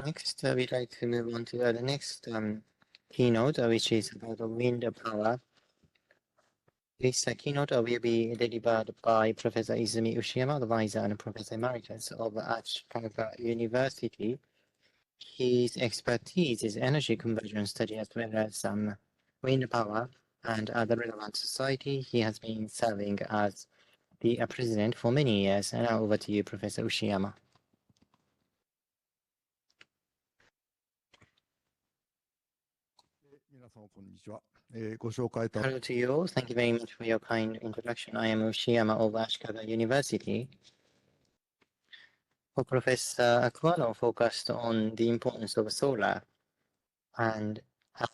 Next, we'd like to move on to the next keynote, which is about wind power. This keynote will be delivered by Professor Izumi Ushiyama, advisor and Professor Emeritus of Ashikaga University. His expertise is energy conversion study as well as wind power and other relevant society. He has been serving as the president for many years. And now over to you, Professor Ushiyama. Hello to you all. Thank you very much for your kind introduction. I am Ushiyama of Ashikaga University. Professor Akuano focused on the importance of solar, and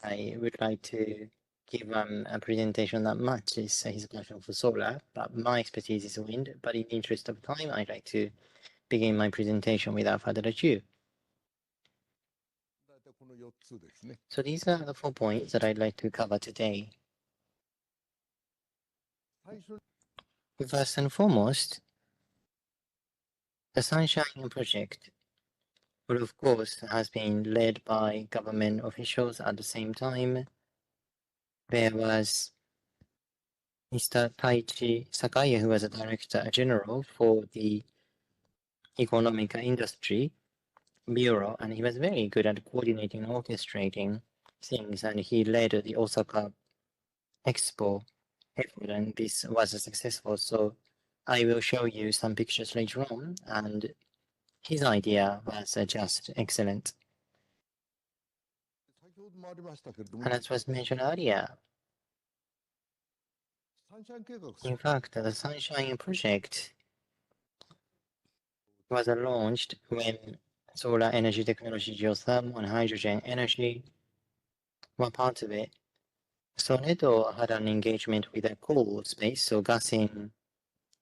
I would like to give a presentation that matches his passion for solar, but my expertise is wind. But in the interest of time, I'd like to begin my presentation without further ado. So these are the 4 points that I'd like to cover today. First and foremost, the Sunshine Project, well, of course, has been led by government officials. At the same time, there was Mr. Taichi Sakai, who was a Director General for the Economic Industry Bureau, and he was very good at coordinating and orchestrating things, and he led the Osaka Expo effort, and this was successful. So I will show you some pictures later on, and his idea was just excellent. And as was mentioned earlier, in fact, the Sunshine Project was launched when solar energy technology, geothermal, and hydrogen energy were part of it. So NEDO had an engagement with the coal space, so gassing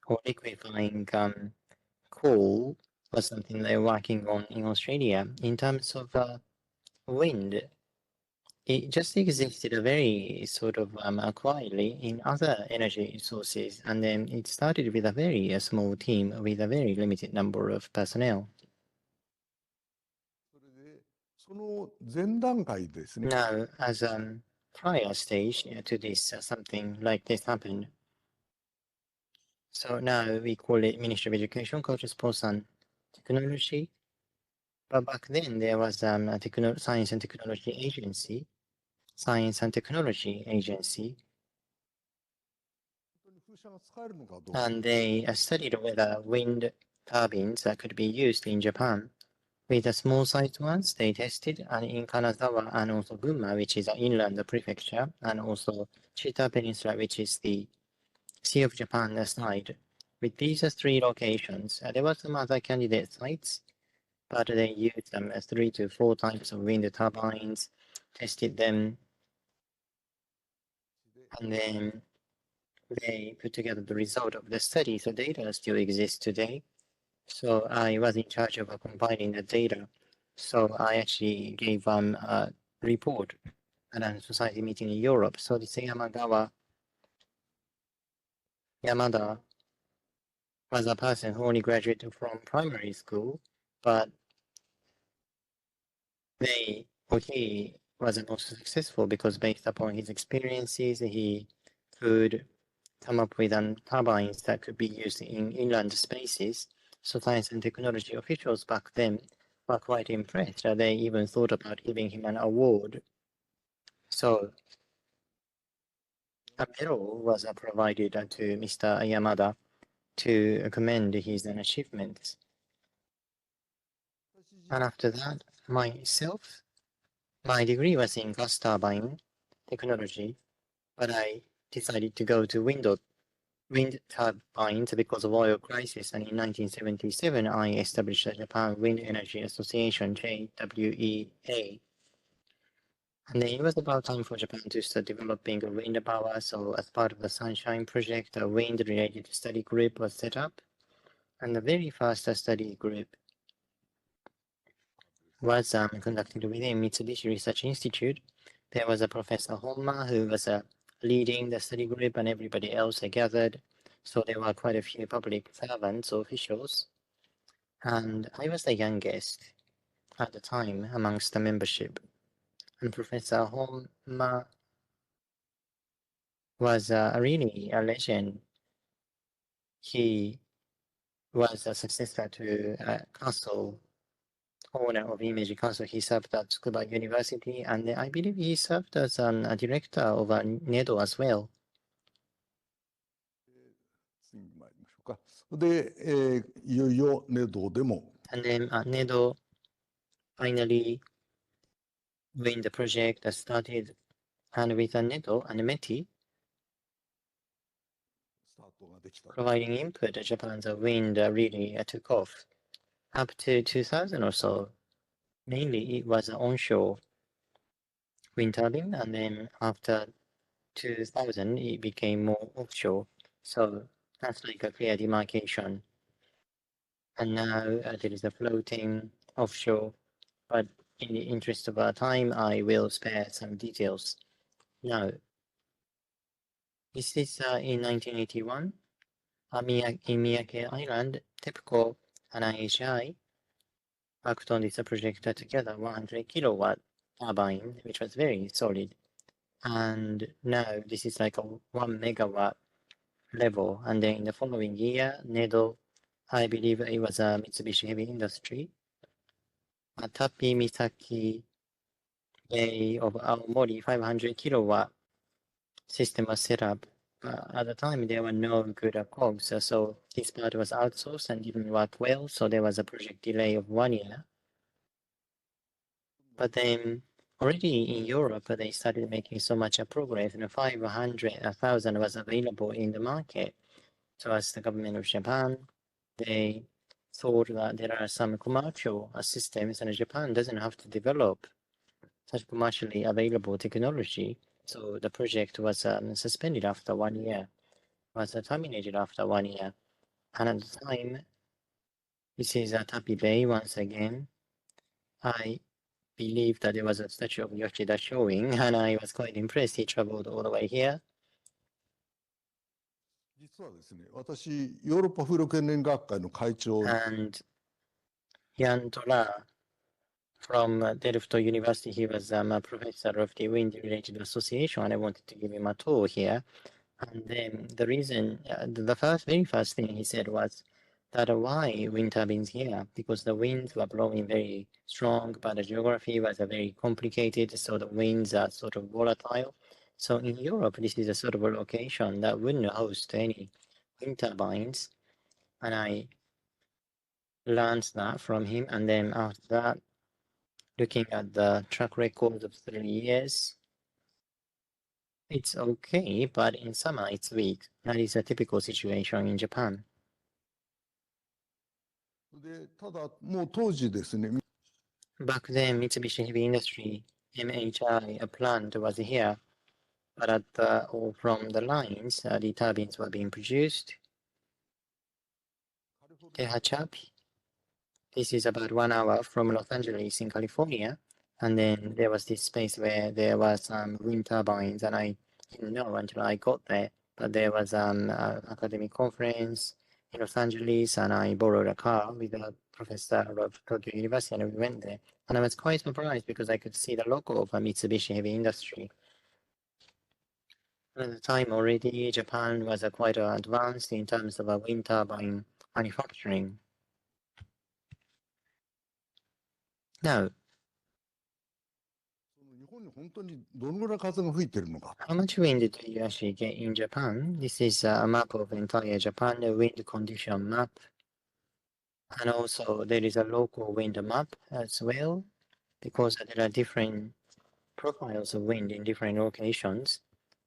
or liquefying coal was something they were working on in Australia. In terms of wind, it just existed very sort of quietly in other energy sources, and then it started with a very small team with a very limited number of personnel. Now, as a prior stage to this, something like this happened. So now we call it Ministry of Education, Culture, Sports and Technology. But back then there was a Science and Technology Agency. And they studied whether wind turbines could be used in Japan. With the small-sized ones, they tested, and in Kanazawa and also Gunma, which is an inland prefecture, and also Chita Peninsula, which is the Sea of Japan side. With these 3 locations, there were some other candidate sites, but they used 3 to 4 types of wind turbines, tested them, and then they put together the result of the study. So data still exists today. So I was in charge of compiling the data. So I actually gave a report at a society meeting in Europe. So this Yamada was a person who only graduated from primary school, but he was the most successful because based upon his experiences, he could come up with turbines that could be used in inland spaces. So science and technology officials back then were quite impressed. They even thought about giving him an award. So a medal was provided to Mr. Yamada to commend his achievements. And after that, my degree was in gas turbine technology, but I decided to go to wind turbines because of oil crisis, and in 1977 I established the Japan Wind Energy Association, JWEA. And then it was about time for Japan to start developing wind power, so as part of the Sunshine Project, a wind-related study group was set up, and the very first study group was conducted within Mitsubishi Research Institute. There was a Professor Honma who was leading the study group, and everybody else gathered. So there were quite a few public servants or officials, and I was the youngest. at the time amongst the membership. And Professor Honma was really a legend. He was a successor to Castle, owner of Image Council. He served at Tsukuba University, and I believe he served as a director of NEDO as well. 次に参りましょうか。で、いよいよNEDOでも And then NEDO finally, when the project started, and with NEDO and METI スタートができた。 providing input, Japan's wind really took off. Up to 2000 or so, mainly it was onshore wind turbine, and then after 2000 it became more offshore. So that's like a clear demarcation. And now there is a floating offshore, but in the interest of our time, I will spare some details. Now, this is in 1981, in Miyake Island, TEPCO and IHI worked on this project together, 100 kilowatt turbine, which was very solid. And now this is like a 1 megawatt level. And then in the following year, NEDO, I believe it was a Mitsubishi Heavy Industry, Tapi Misaki Bay of Aomori 500 kilowatt system was set up. At the time, there were no good cogs, so this part was outsourced and didn't work well, so there was a project delay of 1 year. But then already in Europe, they started making so much progress, and 500,000 was available in the market. So as the government of Japan, they thought that there are some commercial systems, and Japan doesn't have to develop such commercially available technology. So the project was suspended after 1 year, was terminated after 1 year. And at the time, this is Tapi Bay once again. I believe that there was a statue of Yoshida showing, and I was quite impressed. He traveled all the way here. 実はですね、私、ヨーロッパ風力園連学会の会長 And Jan Tola from Delft University, he was a professor of the wind-related association, and I wanted to give him a tour here. And then the reason, the very first thing he said was that why wind turbines here? Because the winds were blowing very strong, but the geography was very complicated, so the winds are sort of volatile. So in Europe, this is a sort of a location that wouldn't host any wind turbines. And I learned that from him. And then after that, looking at the track record of 3 years, it's okay, but in summer it's weak. That is a typical situation in Japan. で、ただ、もう当時ですね、 Back then, Mitsubishi Heavy Industry, MHI, a plant was here, but from the lines, the turbines were being produced. Tehachapi. This is about 1 hour from Los Angeles in California. And then there was this space where there was some wind turbines, and I didn't know until I got there. But there was an academic conference in Los Angeles, and I borrowed a car with a professor of Tokyo University, and we went there. And I was quite surprised because I could see the logo of a Mitsubishi Heavy Industry. At the time already, Japan was quite advanced in terms of wind turbine manufacturing. Now, 日本に本当にどのぐらい風が吹いてるのか。 how much wind do you actually get in Japan? This is a map of entire Japan, the wind condition map. And also there is a local wind map as well, because there are different profiles of wind in different locations.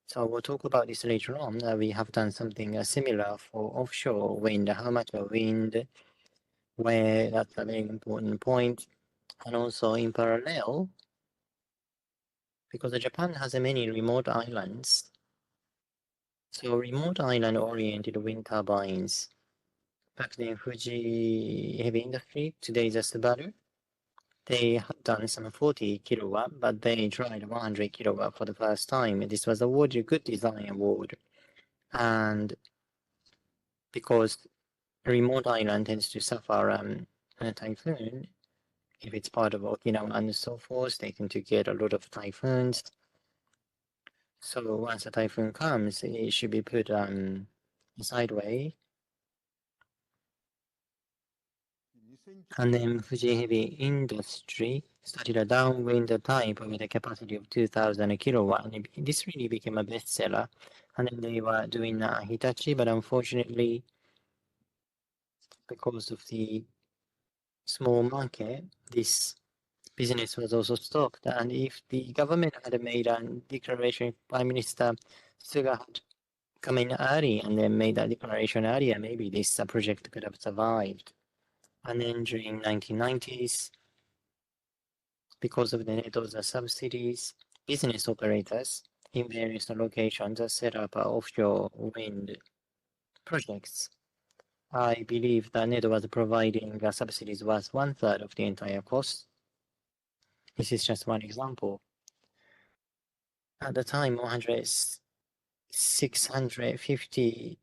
So we'll talk about this later on. We have done something similar for offshore wind, how much of wind, where, that's a very important point. And also in parallel, because Japan has many remote islands, so remote island-oriented wind turbines. Back then, Fuji Heavy Industry, today is Subaru, they had done some 40 kilowatt, but they tried 100 kilowatt for the first time. This was awarded a good design award. And because remote island tends to suffer a typhoon, if it's part of Okinawa and so forth, they tend to get a lot of typhoons. So once a typhoon comes, it should be put sideways. And then Fuji Heavy Industry started a downwind type with a capacity of 2,000 kilowatt. And this really became a bestseller. And then they were doing Hitachi, but unfortunately, because of the small market, this business was also stopped. And if the government had made a declaration, Prime Minister Suga had come in early and then made that declaration earlier, maybe this project could have survived. And then during 1990s, because of the NEDO's subsidies, business operators in various locations set up offshore wind projects. I believe that NEDO was providing subsidies was 1/3 of the entire cost. This is just one example. At the time, 650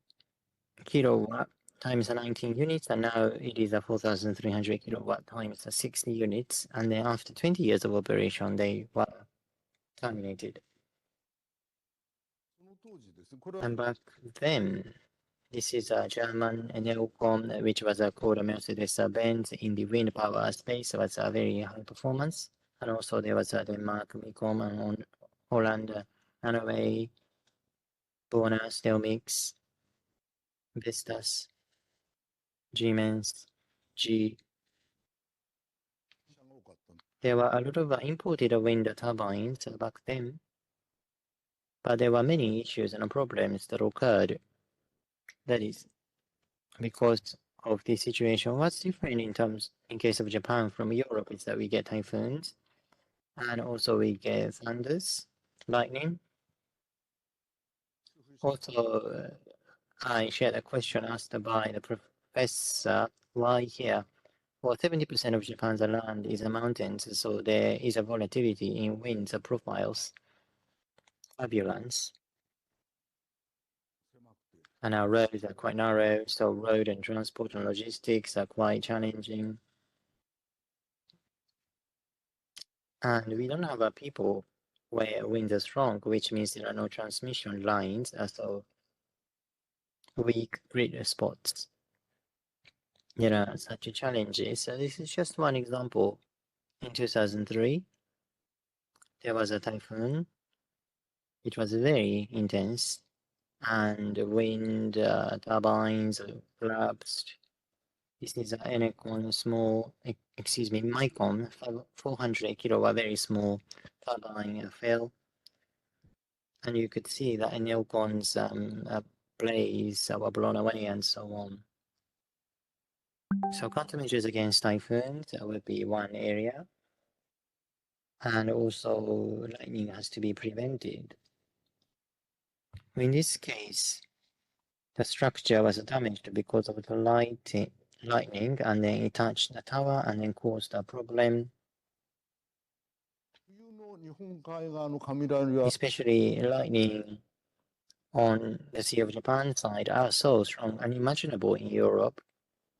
kilowatt times 19 units, and now it is a 4,300 kilowatt times 60 units. And then after 20 years of operation, they were terminated. And back then, this is a German Neocom, which was called Mercedes-Benz in the wind power space. It was a very high performance. And also there was a Denmark Micom and Holland Norway, Bona, Stelmix, Vestas, Siemens, G. There were a lot of imported wind turbines back then, but there were many issues and problems that occurred. That is because of the situation. What's different in case of Japan from Europe is that we get typhoons and also we get thunders, lightning. Also, I shared a question asked by the professor, why here? Well, 70% of Japan's land is mountains, so there is a volatility in winds profiles, turbulence. And our roads are quite narrow, so road and transport and logistics are quite challenging. And we don't have people where winds are strong, which means there are no transmission lines, so weak grid spots. There are such challenges. So this is just one example. In 2003, there was a typhoon. It was very intense, and wind turbines collapsed. This is an Enercon small, Micom 400 kilowatt, very small turbine fell. And you could see that Enercon's blades were blown away and so on. So countermeasures against typhoons would be one area. And also lightning has to be prevented. In this case, the structure was damaged because of the lightning, and then it touched the tower and then caused a problem. Especially lightning on the Sea of Japan side are so strong, unimaginable in Europe.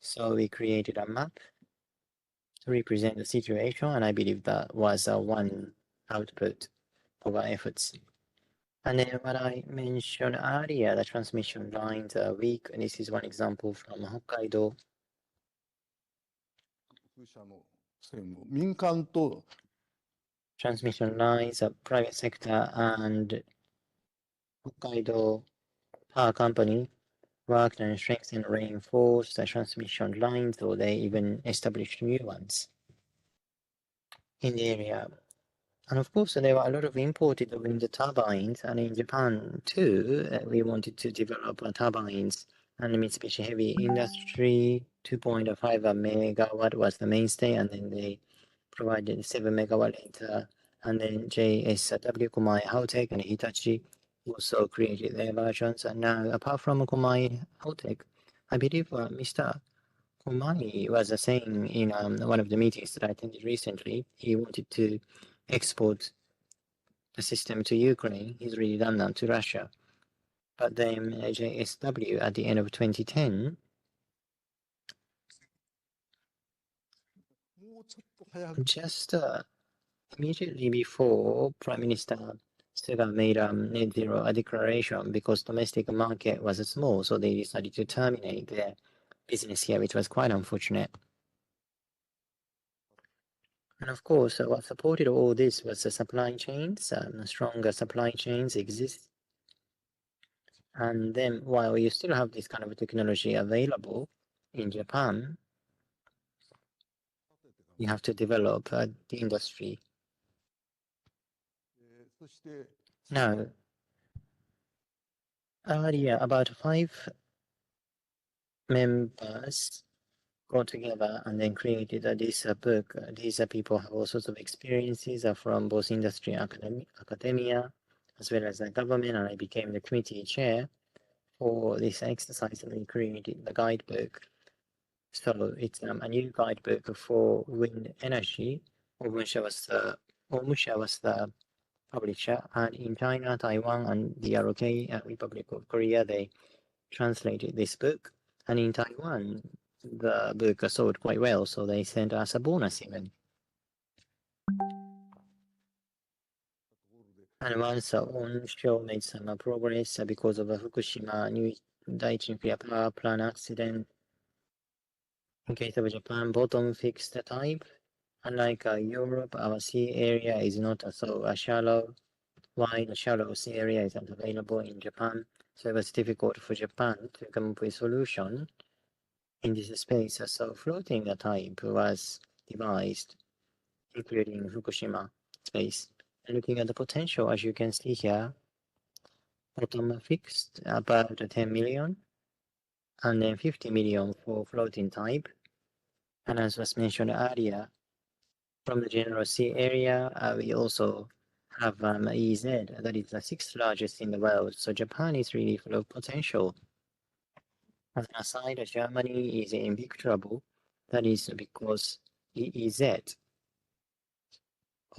So we created a map to represent the situation, and I believe that was one output of our efforts. And then what I mentioned earlier, the transmission lines are weak, and this is one example from Hokkaido. Transmission lines, private sector and Hokkaido Power Company worked and strengthened and reinforced the transmission lines, or they even established new ones in the area. And of course, there were a lot of imported wind turbines, and in Japan too, we wanted to develop turbines. And Mitsubishi Heavy Industry, 2.5 megawatt was the mainstay, and then they provided 7 megawatt later. And then JSW, Komai Hautech, and Hitachi also created their versions. And now, apart from Komai Hautech, I believe Mr. Komai was saying in one of the meetings that I attended recently, he wanted to export the system to Ukraine. He's really done that to Russia. But then JSW at the end of 2010もうちょっと早く Just immediately before Prime Minister Suga made net zero a declaration because domestic market was small, so they decided to terminate their business here, which was quite unfortunate. And of course, what supported all this was the supply chains. Stronger supply chains exist. And then while you still have this kind of technology available in Japan, you have to develop the industry. そして Now, earlier, about 5 members got together and then created this book. These people have all sorts of experiences from both industry and academia, as well as the government, and I became the committee chair for this exercise, and we created the guidebook. So it's a new guidebook for wind energy. Omusha was the publisher, and in China, Taiwan, and the ROK, Republic of Korea, they translated this book. And in Taiwan, the book sold quite well, so they sent us a bonus even. And once onshore made some progress because of a Fukushima new Daiichi nuclear power plant accident. In case of Japan, bottom fixed type. Unlike Europe, our sea area is not so shallow. Wide shallow sea area isn't available in Japan, so it was difficult for Japan to come up with a solution in this space. So floating type was devised, including Fukushima space. And looking at the potential, as you can see here, bottom fixed about 10 million, and then 50 million for floating type. And as was mentioned earlier, from the general sea area, we also have EZ, that is the 6th largest in the world. So Japan is really full of potential. As an aside, Germany is in big trouble. That is because EEZ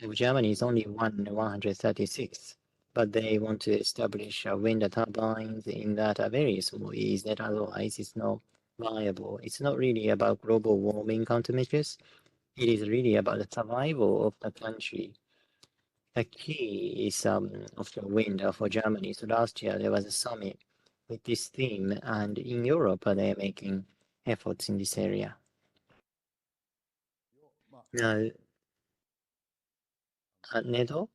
of Germany is only 136, but they want to establish wind turbines in that very small EEZ, otherwise it's not viable. It's not really about global warming countermeasures. It is really about the survival of the country. The key is offshore wind for Germany. So last year there was a summit with this theme, and in Europe they are making efforts in this area. Now, at NEDO,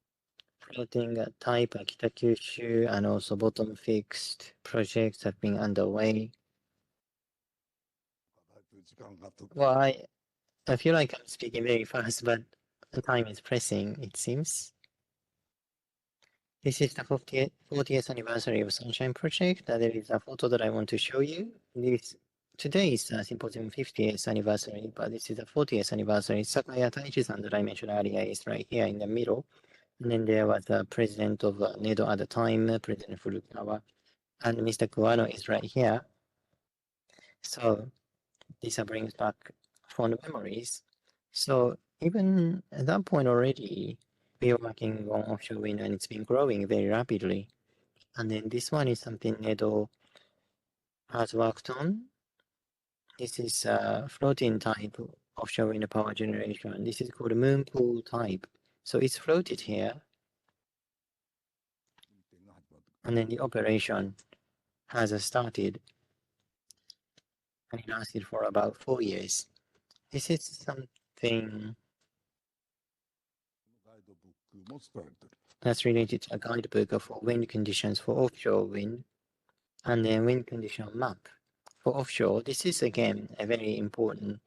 floating type Kitakyushu and also bottom fixed projects have been underway. Well, I feel like I'm speaking very fast, but the time is pressing, it seems. This is the 40th anniversary of Sunshine Project. There is a photo that I want to show you. Today is Symposium 50th anniversary, but this is the 40th anniversary. Sakaya Taichi-san that I mentioned earlier is right here in the middle. And then there was the president of NEDO at the time, President Furukawa, and Mr. Kuwano is right here. So this brings back fond memories. So even at that point already, we are working on offshore wind and it's been growing very rapidly. And then this one is something NEDO has worked on. This is a floating type offshore wind power generation. This is called a moon pool type. So it's floated here. And then the operation has started. And it lasted for about 4 years. This is something that's related to a guidebook for wind conditions for offshore wind, and then wind condition map for offshore. This is again a very important.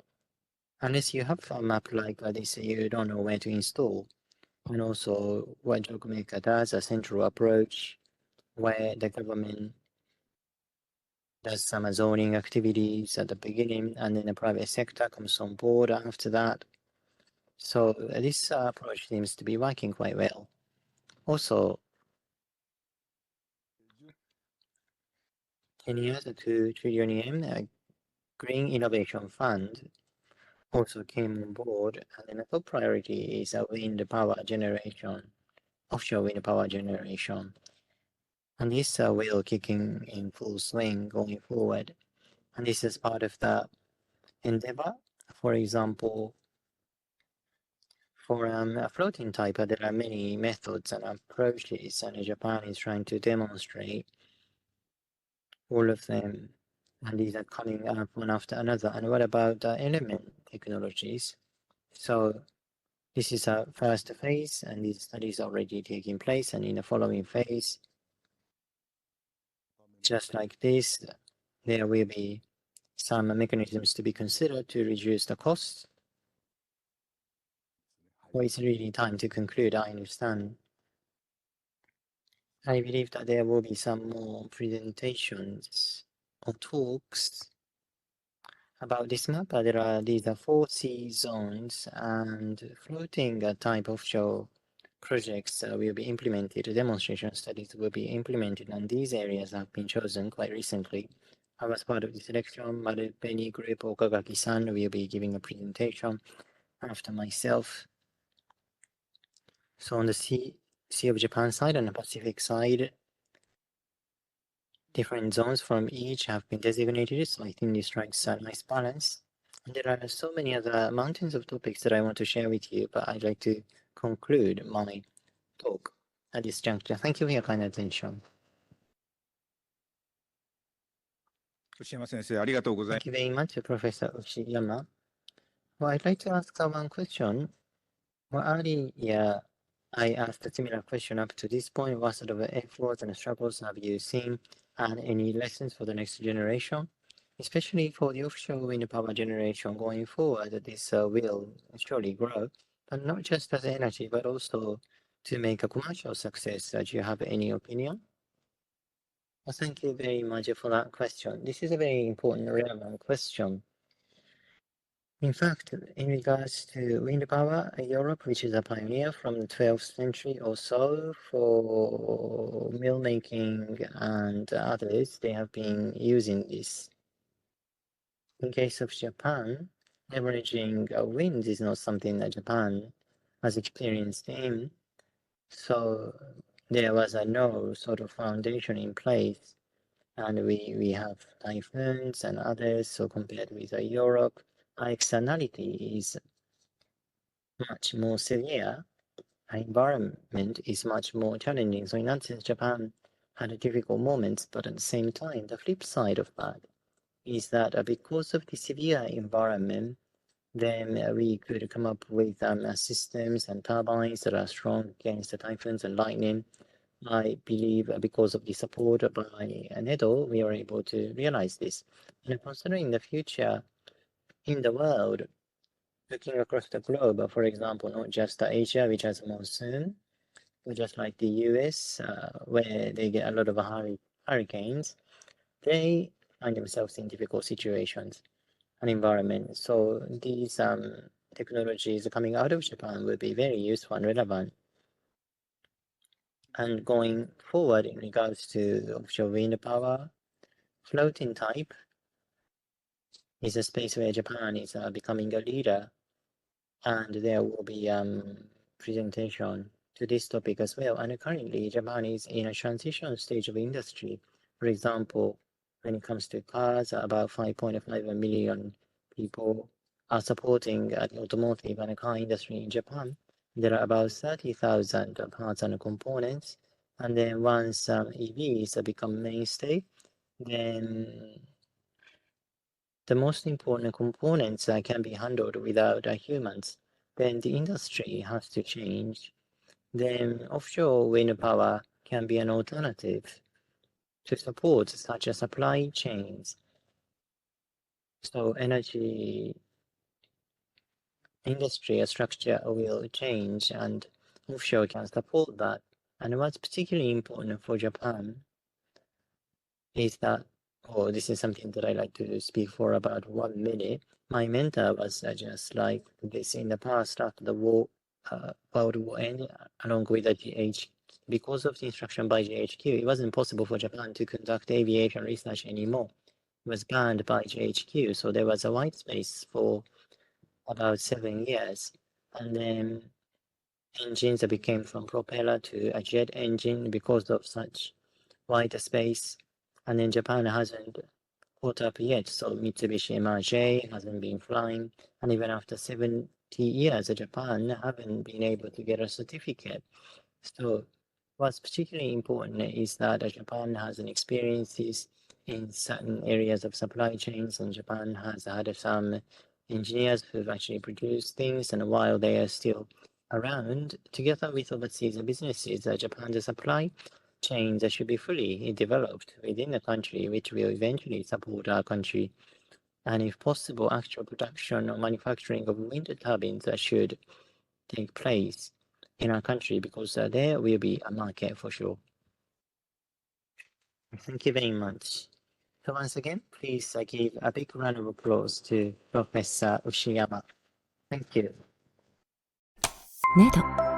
Unless you have a map like this, you don't know where to install. And also what Jogmaker does, a central approach where the government does some zoning activities at the beginning, and then the private sector comes on board after that. So this approach seems to be working quite well. Also, 10 years, 2 trillion yen Green Innovation Fund also came on board, and then the top priority is wind power generation, offshore wind power generation. And this will kick in full swing going forward. And this is part of the endeavor. For example, For a floating type, there are many methods and approaches, and Japan is trying to demonstrate all of them, and these are coming up one after another. And what about element technologies? So this is a first phase, and these studies are already taking place, and in the following phase, just like this, there will be some mechanisms to be considered to reduce the costs. Well, it's really time to conclude, I understand. I believe that there will be some more presentations or talks about this map. These are 4C zones, and floating type offshore projects will be implemented. Demonstration studies will be implemented, and these areas have been chosen quite recently. I was part of the selection. Marubeni Group, Okagaki-san will be giving a presentation after myself. So on the Sea of Japan side and the Pacific side, different zones from each have been designated, so I think this strikes a nice balance. And there are so many other mountains of topics that I want to share with you, but I'd like to conclude my talk at this juncture. Thank you for your kind attention. 牛山先生、ありがとうござい Thank you very much, Professor Ushiyama. Well, I'd like to ask one question. Well, earlier, I asked a similar question up to this point. What sort of efforts and struggles have you seen, and any lessons for the next generation? Especially for the offshore wind power generation going forward, this will surely grow, but not just as energy, but also to make a commercial success. Do you have any opinion? Well, thank you very much for that question. This is a very important, relevant question. In fact, in regards to wind power, Europe, which is a pioneer from the 12th century or so for mill making and others, they have been using this. In case of Japan, leveraging wind is not something that Japan has experienced in. So there was no sort of foundation in place. And we have typhoons and others. So compared with Europe, our externality is much more severe. Our environment is much more challenging. So in that sense, Japan had difficult moments, but at the same time, the flip side of that is that because of the severe environment, then we could come up with systems and turbines that are strong against the typhoons and lightning. I believe because of the support by NEDO, we are able to realize this. And considering the future in the world, looking across the globe, for example, not just Asia, which has a monsoon, but just like the US, where they get a lot of hurricanes, they find themselves in difficult situations and environments. So these technologies coming out of Japan will be very useful and relevant. And going forward in regards to offshore wind power, floating type is a space where Japan is becoming a leader, and there will be presentation to this topic as well. And currently, Japan is in a transition stage of industry. For example, when it comes to cars, about 5.5 million people are supporting the automotive and car industry in Japan. There are about 30,000 parts and components. And then once EVs become mainstay, then the most important components can be handled without humans. Then the industry has to change. Then offshore wind power can be an alternative to support such a supply chains. So energy industry structure will change, and offshore can support that. And what's particularly important for Japan is that, this is something that I like to speak for about 1 minute. My mentor was just like this in the past after the war, World War ended, along with the GH. Because of the instruction by GHQ, it wasn't possible for Japan to conduct aviation research anymore. It was banned by GHQ, so there was a white space for about 7 years. And then engines became from propeller to a jet engine because of such white space. And then Japan hasn't caught up yet, so Mitsubishi MRJ hasn't been flying, and even after 7 years, Japan haven't been able to get a certificate. So what's particularly important is that Japan has an experiences in certain areas of supply chains, and Japan has had some engineers who've actually produced things, and while they are still around, together with overseas businesses, Japan's supply chains should be fully developed within the country, which will eventually support our country. And if possible, actual production or manufacturing of wind turbines should take place in our country, because there will be a market for sure. Thank you very much. So once again, please give a big round of applause to Professor Ushiyama. Thank you. NEDO